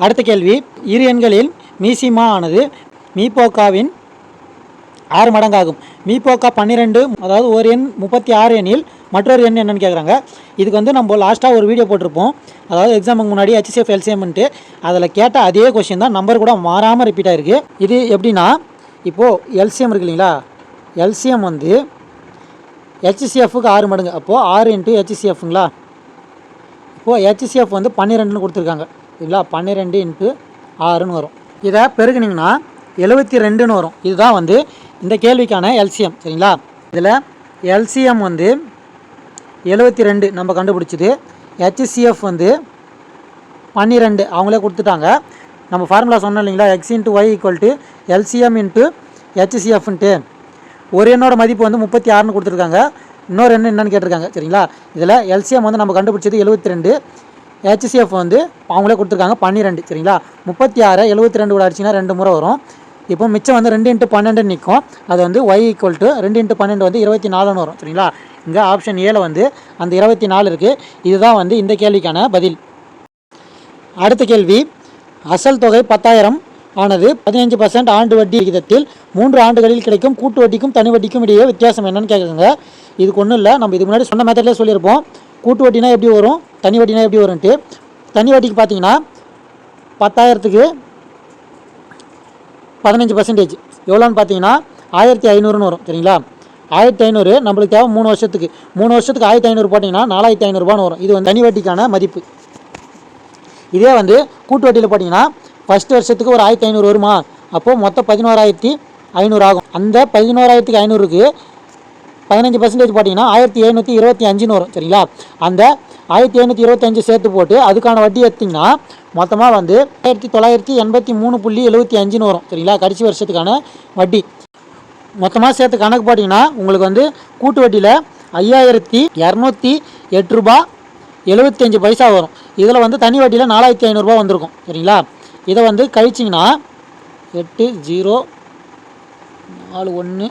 அடுத்த கேள்வி, இரு எண்களில் மீசிமா ஆனது மீபோக்காவின் 6 மடங்காகும். மீபோக்கா 12, அதாவது ஒரு எண் 36 எண்ணில் மற்றொரு எண் என்னன்னு கேட்குறாங்க. இதுக்கு வந்து நம்ம லாஸ்ட்டாக ஒரு வீடியோ போட்டிருப்போம், அதாவது எக்ஸாமுக்கு முன்னாடி HCF LCMன்ட்டு. அதில் கேட்ட அதே கொஷின் தான், நம்பர் கூட மாறாமல் ரிப்பீட் ஆகிருக்கு. இது எப்படின்னா, இப்போது எல்சிஎம் இருக்கு இல்லைங்களா, எல்சிஎம் வந்து HCFக்கு 6 மடங்கு, அப்போது 6 இன்ட்டு HCFங்களா. இப்போது HCF வந்து 12ன்னு கொடுத்துருக்காங்க இல்லைங்களா, 12 இன்ட்டு 6ன்னு வரும். இதை பெருகுனிங்கன்னா 72ன்னு வரும். இதுதான் வந்து இந்த கேள்விக்கான எல்சிஎம் சரிங்களா. இதில் எல்சிஎம் வந்து 72 நம்ம கண்டுபிடிச்சிது, HCF வந்து 12 அவங்களே கொடுத்துட்டாங்க. நம்ம ஃபார்முலா சொன்னோம் இல்லைங்களா, x into y equal to LCM into HCFன்ட்டு. ஒரு எண்ணோட மதிப்பு வந்து 36ன்னு கொடுத்துருக்காங்க, இன்னொரு எண்ணு என்னென்னு கேட்டிருக்காங்க சரிங்களா. இதில் எல்சிஎம் வந்து நம்ம கண்டுபிடிச்சது 72, HCF வந்து அவங்களே கொடுத்துருக்காங்க 12 சரிங்களா. 36 72 கூட அடிச்சிங்கன்னா 2 முறை வரும். இப்போ மிச்சம் வந்து 2 இன்ட்டு 12 நிற்கும், அது வந்து y ஈக்குவல் டு 2 இன்ட்டு 12 வந்து 24ன்னு வரும் சரிங்களா. இங்கே ஆப்ஷன் ஏல வந்து அந்த 24 இருக்குது. இதுதான் வந்து இந்த கேள்விக்கான பதில். அடுத்த கேள்வி, அசல் தொகை 10,000 ஆனது 15% ஆண்டு வட்டி விகிதத்தில் 3 ஆண்டுகளில் கிடைக்கும் கூட்டு வட்டிக்கும் தனி வட்டிக்கும் இடையே வித்தியாசம் என்னன்னு கேட்குறாங்க. இதுக்கு ஒன்றும் இல்லை, நம்ம இதுக்கு முன்னாடி சொன்ன மெத்தட்லேயே சொல்லியிருப்போம். கூட்டு வட்டினா எப்படி வரும், தனி வட்டினா எப்படி வரும்ன்ட்டு. தனி வட்டிக்கு பார்த்தீங்கன்னா 10,000க்கு 15% எவ்வளோன்னு பார்த்தீங்கன்னா 1500ன்னு வரும் சரிங்களா. 1500 நம்மளுக்கு தேவை 3 வருஷத்துக்கு. 3 வருஷத்துக்கு 1500 போட்டிங்கன்னா 4500 வரும். இது வந்து தனி வட்டிக்கான மதிப்பு. இதே வந்து கூட்டு வட்டியில் போட்டிங்கன்னா ஃபஸ்ட் வருஷத்துக்கு ஒரு 1500 வருமா, அப்போது மொத்தம் 11,500 ஆகும். அந்த 11,500க்கு 15% போட்டிங்கன்னா 1725ன்னு வரும் சரிங்களா. அந்த 1725 சேர்த்து போட்டு அதுக்கான வட்டி எடுத்திங்கன்னா மொத்தமாக வந்து 1983.75ன்னு வரும் சரிங்களா. கடைசி வருஷத்துக்கான வட்டி மொத்தமாக சேர்த்து கணக்கு போட்டிங்கன்னா உங்களுக்கு வந்து கூட்டு வட்டியில் 5,208 ரூபா 75 பைசா வரும். இதில் வந்து தனி வட்டியில் 4,500 வந்திருக்கும் சரிங்களா. இதை வந்து கழிச்சிங்கன்னா 80417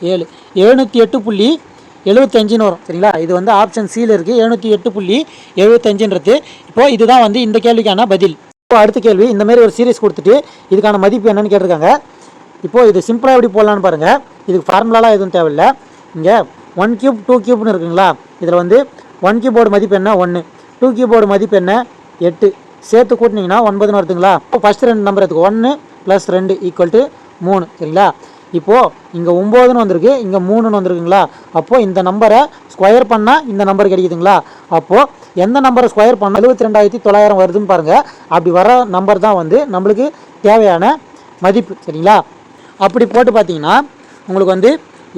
708.75ன்னு வரும் சரிங்களா. இது வந்து ஆப்ஷன் சியில் இருக்குது, 708.75ன்றது. இப்போது இதுதான் வந்து இந்த கேள்விக்கான பதில். இப்போ அடுத்த கேள்வி, இந்தமாரி ஒரு சீரிஸ் கொடுத்துட்டு இதுக்கான மதிப்பு என்னன்னு கேட்டிருக்காங்க. இப்போது இது சிம்பிளாக எப்படி போடலான்னு பாருங்கள். இதுக்கு ஃபார்முலாலாம் எதுவும் தேவையில்லை. இங்கே 1 கியூப் 2 கியூப்னு இருக்குங்களா. இதில் வந்து 1 கியூபோட மதிப்பு என்ன 1, 2 கியூபோட மதிப்பு என்ன 8, சேர்த்து கூட்டினீங்கன்னா 9ன்னு வருதுங்களா. இப்போ ஃபஸ்ட்டு 2 நம்பர் எடுத்துக்கு 1 + 2 = 3 சரிங்களா. இப்போது இங்கே 9ன்னு வந்திருக்கு, இங்கே 3ன்னு வந்திருக்குங்களா. அப்போது இந்த நம்பரை ஸ்கொயர் பண்ணால் இந்த நம்பர் கிடைக்குதுங்களா. அப்போது எந்த நம்பரை ஸ்கொயர் பண்ணால் 72,900 வருதுன்னு பாருங்கள். அப்படி வர நம்பர் தான் வந்து நம்மளுக்கு தேவையான மதிப்பு சரிங்களா. அப்படி போட்டு பார்த்தீங்கன்னா உங்களுக்கு வந்து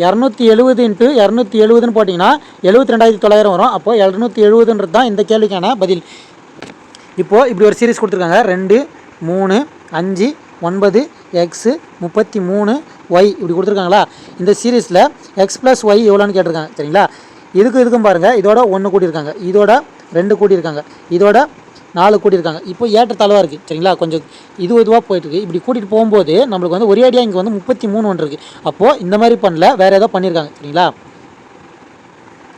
270 × 270ன்னு போட்டிங்கன்னா 72,900 வரும். அப்போது 270ன்றது தான் இந்த கேள்விக்கான பதில். இப்போது இப்படி ஒரு சீரிஸ் கொடுத்துருக்காங்க, 2 3 5 9 x 33 y இப்படி கொடுத்துருக்காங்களா. இந்த சீரீஸில் x + y எவ்வளோன்னு கேட்டிருக்காங்க சரிங்களா. இதுக்கும் பாருங்கள், இதோட 1 கூட்டியிருக்காங்க, இதோட 2 கூட்டியிருக்காங்க, இதோட 4 கூட்டியிருக்காங்க. இப்போ ஏற்றத்தாழ்வாக இருக்குது சரிங்களா. கொஞ்சம் இதுவாக போயிட்டுருக்கு. இப்படி கூட்டிகிட்டு போகும்போது நம்மளுக்கு வந்து ஒரே அடியாக இங்கே வந்து 33 ஒன்று இருக்குது. அப்போது இந்த மாதிரி பண்ணல, வேறு ஏதோ பண்ணியிருக்காங்க சரிங்களா.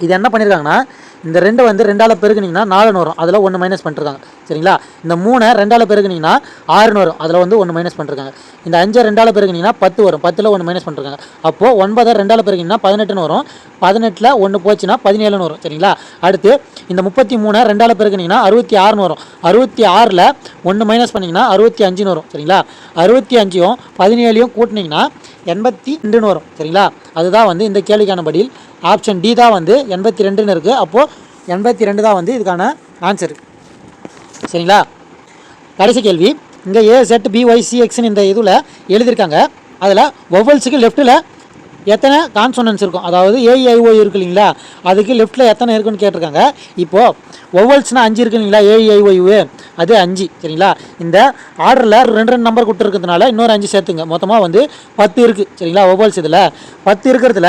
இது என்ன பண்ணியிருக்காங்கன்னா, இந்த 2 வந்து 2ஆல் பெருக்குனிங்கன்னா 4ன்னு வரும், அதில் 1 மைனஸ் பண்ணிருக்காங்க சரிங்களா. இந்த 3 2ஆல் பெருக்குனிங்கன்னா 6ன்னு வரும், அதில் வந்து 1 மைனஸ் பண்ணிருக்காங்க. இந்த 5 2ஆல் பெருக்குனிங்கன்னா 10 வரும், 10ல் 1 மைனஸ் பண்ணிருக்காங்க. அப்போது 9 2ஆல் பெருக்குனிங்கன்னா 18ன்னு வரும், 18ல் 1 போச்சுன்னா 17ன்னு வரும் சரிங்களா. அடுத்து இந்த 33 2ஆல் பெருக்குனிங்கன்னா 66ன்னு வரும், 66ல் 1 மைனஸ் பண்ணிங்கன்னா 65ன்னு வரும் சரிங்களா. 65யும் 17யும் கூட்டினீங்கன்னா 82ன்னு வரும் சரிங்களா. அதுதான் வந்து இந்த கேள்விக்கான பதில். ஆப்ஷன் டி தான் வந்து 82ன்னு இருக்குது. அப்போது 82 தான் வந்து இதுக்கான ஆன்சரு சரிங்களா. கடைசி கேள்வி, இங்கே AZBYCXன்னு இந்த இதில் எழுதியிருக்காங்க. அதில் வொவல்ஸுக்கு லெஃப்ட்டில் எத்தனை கான்சோனன்ஸ் இருக்கும், அதாவது AEIO இருக்கு இல்லைங்களா, அதுக்கு லெஃப்ட்டில் எத்தனை இருக்குன்னு கேட்டிருக்காங்க. இப்போது வொவல்ஸ்னால் 5 இருக்கு இல்லைங்களா, AEIO அது 5 சரிங்களா. இந்த ஆர்டரில் 2 நம்பர் கொடுத்துருக்கிறதுனால இன்னொரு 5 சேர்த்துங்க, மொத்தமாக வந்து 10 இருக்குது சரிங்களா. வொவல்ஸ் இதில் 10 இருக்கிறதுல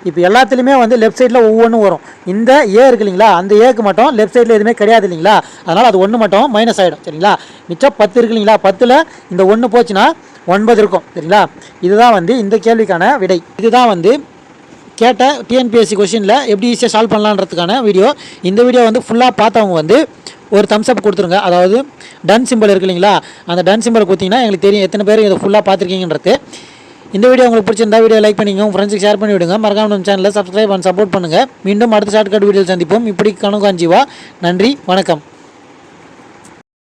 இப்போ எல்லாத்துலேயுமே வந்து லெஃப்ட் சைடில் ஒவ்வொன்றும் வரும். இந்த ஏ இருக்கு இல்லைங்களா, அந்த ஏக்கு மட்டும் லெஃப்ட் சைடில் எதுவுமே கிடையாது இல்லைங்களா, அதனால் அது 1 மட்டும் மைனஸ் ஆகிடும் சரிங்களா. மிச்சம் 10 இருக்கு இல்லைங்களா, 10ல் இந்த 1 போச்சுன்னா 9 இருக்கும் சரிங்களா. இதுதான் வந்து இந்த கேள்விக்கான விடை. இதுதான் வந்து கேட்ட டிஎன்பிஎஸ்சி கொஷினில் எப்படி ஈஸியாக சால்வ் பண்ணலான்றதுக்கான வீடியோ. இந்த வீடியோ வந்து ஃபுல்லாக பார்த்தவங்க வந்து ஒரு தம்ஸ் அப் கொடுத்துருங்க. அதாவது டன் சிம்பிள் இருக்கு இல்லைங்களா, அந்த டன் சிம்பிள் கொடுத்தீங்கன்னா எங்களுக்கு தெரியும் எத்தனை பேர் இதை ஃபுல்லாக பார்த்துருக்கீங்கன்றது. இந்த வீடியோ உங்களுக்கு பிடிச்சிருந்தா வீடியோ லைக் பண்ணிங்க, உங்கள் ஃப்ரெண்ட்ஸுக்கு ஷேர் பண்ணி விடுங்க. மறக்காம நம்ம சேனலில் சப்ஸ்கிரைப் பண்ணி சப்போர்ட் பண்ணுங்கள். மீண்டும் அடுத்த ஷார்ட்கட் வீடியோ சந்திப்போம். இப்படி கணக்காஞ்சிவா. நன்றி, வணக்கம்.